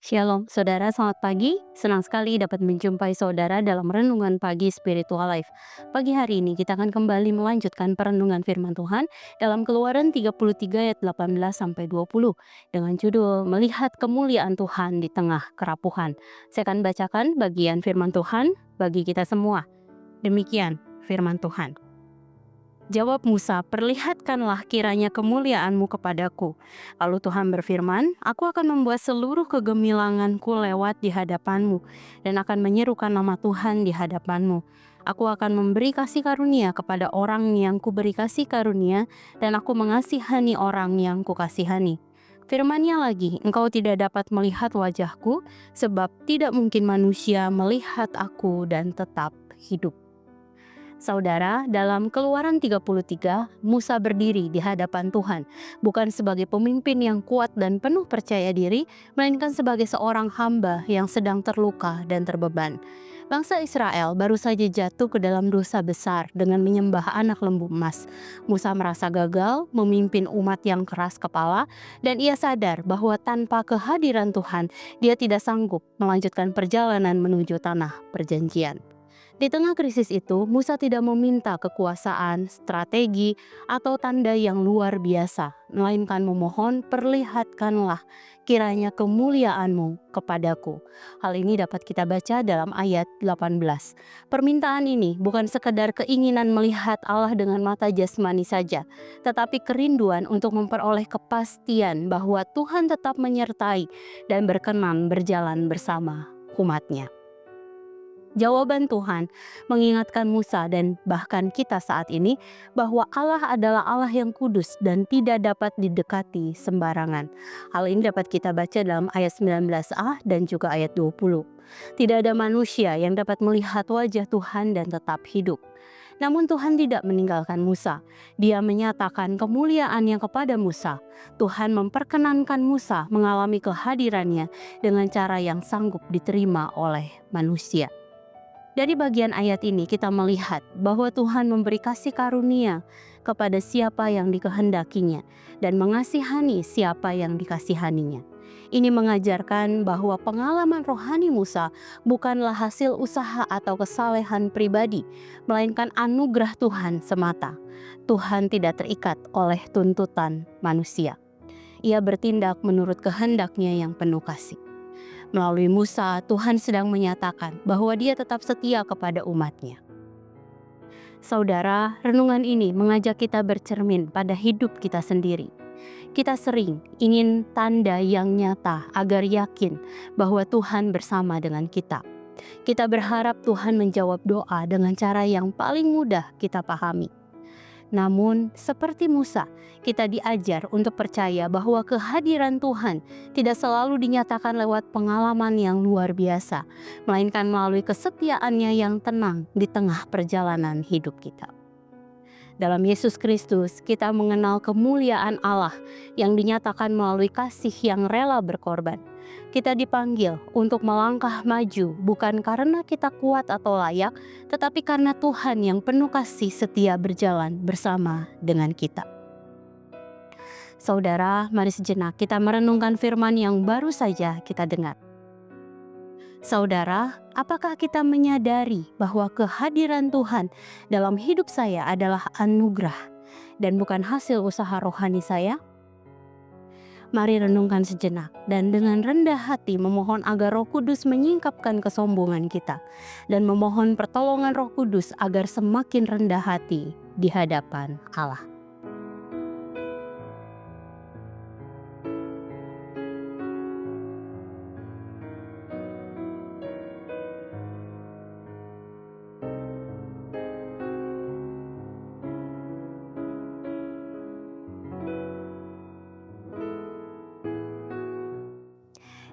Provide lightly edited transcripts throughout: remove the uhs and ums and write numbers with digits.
Shalom, saudara, selamat pagi. Senang sekali dapat menjumpai saudara dalam Renungan Pagi Spiritual Life. Pagi hari ini kita akan kembali melanjutkan perenungan firman Tuhan dalam Keluaran 33 ayat 18-20 dengan judul Melihat Kemuliaan Tuhan di Tengah Kerapuhan. Saya akan bacakan bagian firman Tuhan bagi kita semua. Demikian firman Tuhan. Jawab Musa, perlihatkanlah kiranya kemuliaanmu kepadaku. Lalu Tuhan berfirman, aku akan membuat seluruh kegemilanganku lewat di hadapanmu, dan akan menyerukan nama Tuhan di hadapanmu. Aku akan memberi kasih karunia kepada orang yang kuberi kasih karunia, dan aku mengasihani orang yang kukasihani. Firman-Nya lagi, engkau tidak dapat melihat wajahku, sebab tidak mungkin manusia melihat aku dan tetap hidup. Saudara, dalam Keluaran 33, Musa berdiri di hadapan Tuhan, bukan sebagai pemimpin yang kuat dan penuh percaya diri, melainkan sebagai seorang hamba yang sedang terluka dan terbeban. Bangsa Israel baru saja jatuh ke dalam dosa besar dengan menyembah anak lembu emas. Musa merasa gagal memimpin umat yang keras kepala, dan ia sadar bahwa tanpa kehadiran Tuhan, dia tidak sanggup melanjutkan perjalanan menuju tanah perjanjian. Di tengah krisis itu, Musa tidak meminta kekuasaan, strategi, atau tanda yang luar biasa, melainkan memohon, perlihatkanlah kiranya kemuliaanmu kepadaku. Hal ini dapat kita baca dalam ayat 18. Permintaan ini bukan sekedar keinginan melihat Allah dengan mata jasmani saja, tetapi kerinduan untuk memperoleh kepastian bahwa Tuhan tetap menyertai dan berkenan berjalan bersama umat-Nya. Jawaban Tuhan mengingatkan Musa dan bahkan kita saat ini bahwa Allah adalah Allah yang kudus dan tidak dapat didekati sembarangan. Hal ini dapat kita baca dalam ayat 19a dan juga ayat 20. Tidak ada manusia yang dapat melihat wajah Tuhan dan tetap hidup. Namun Tuhan tidak meninggalkan Musa. Dia menyatakan kemuliaannya kepada Musa. Tuhan memperkenankan Musa mengalami kehadirannya dengan cara yang sanggup diterima oleh manusia. Dari bagian ayat ini kita melihat bahwa Tuhan memberi kasih karunia kepada siapa yang dikehendakinya dan mengasihani siapa yang dikasihaninya. Ini mengajarkan bahwa pengalaman rohani Musa bukanlah hasil usaha atau kesalehan pribadi, melainkan anugerah Tuhan semata. Tuhan tidak terikat oleh tuntutan manusia. Ia bertindak menurut kehendaknya yang penuh kasih. Melalui Musa, Tuhan sedang menyatakan bahwa Dia tetap setia kepada umat-Nya. Saudara, renungan ini mengajak kita bercermin pada hidup kita sendiri. Kita sering ingin tanda yang nyata agar yakin bahwa Tuhan bersama dengan kita. Kita berharap Tuhan menjawab doa dengan cara yang paling mudah kita pahami. Namun, seperti Musa, kita diajar untuk percaya bahwa kehadiran Tuhan tidak selalu dinyatakan lewat pengalaman yang luar biasa, melainkan melalui kesetiaannya yang tenang di tengah perjalanan hidup kita. Dalam Yesus Kristus, kita mengenal kemuliaan Allah yang dinyatakan melalui kasih yang rela berkorban. Kita dipanggil untuk melangkah maju bukan karena kita kuat atau layak, tetapi karena Tuhan yang penuh kasih setia berjalan bersama dengan kita. Saudara, mari sejenak kita merenungkan firman yang baru saja kita dengar. Saudara, apakah kita menyadari bahwa kehadiran Tuhan dalam hidup saya adalah anugerah dan bukan hasil usaha rohani saya? Mari renungkan sejenak dan dengan rendah hati memohon agar Roh Kudus menyingkapkan kesombongan kita dan memohon pertolongan Roh Kudus agar semakin rendah hati di hadapan Allah.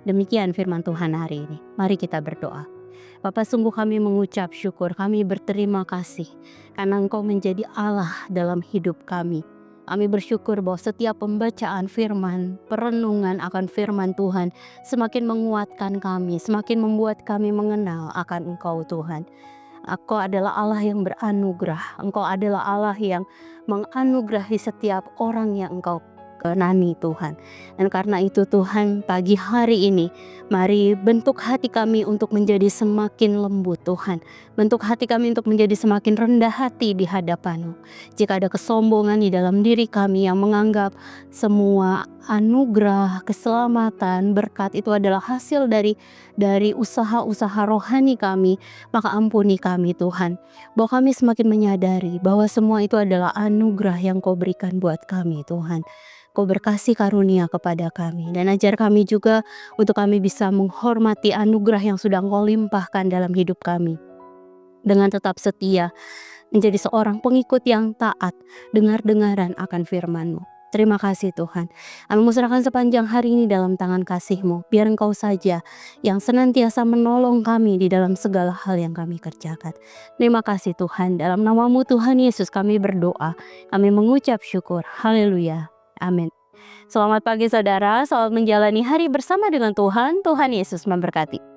Demikian firman Tuhan hari ini. Mari kita berdoa. Bapa, sungguh kami mengucap syukur, kami berterima kasih karena Engkau menjadi Allah dalam hidup kami. Kami bersyukur bahwa setiap pembacaan firman, perenungan akan firman Tuhan semakin menguatkan kami, semakin membuat kami mengenal akan Engkau Tuhan. Engkau adalah Allah yang beranugerah, Engkau adalah Allah yang menganugerahi setiap orang yang Engkau dikenani Tuhan. Dan karena itu Tuhan, pagi hari ini mari bentuk hati kami untuk menjadi semakin lembut Tuhan. Bentuk hati kami untuk menjadi semakin rendah hati di hadapan-Mu. Jika ada kesombongan di dalam diri kami yang menganggap semua anugerah, keselamatan, berkat itu adalah hasil dari usaha-usaha rohani kami, maka ampuni kami Tuhan. Bahwa kami semakin menyadari bahwa semua itu adalah anugerah yang Kau berikan buat kami Tuhan. Kau berkasih karunia kepada kami dan ajar kami juga untuk kami bisa menghormati anugerah yang sudah Engkau limpahkan dalam hidup kami. Dengan tetap setia, menjadi seorang pengikut yang taat, dengar-dengaran akan firman-Mu. Terima kasih Tuhan. Kami serahkan sepanjang hari ini dalam tangan kasih-Mu. Biar Engkau saja yang senantiasa menolong kami di dalam segala hal yang kami kerjakan. Terima kasih Tuhan. Dalam nama-Mu Tuhan Yesus kami berdoa. Kami mengucap syukur. Haleluya. Amin. Selamat pagi saudara. Selamat menjalani hari bersama dengan Tuhan. Tuhan Yesus memberkati.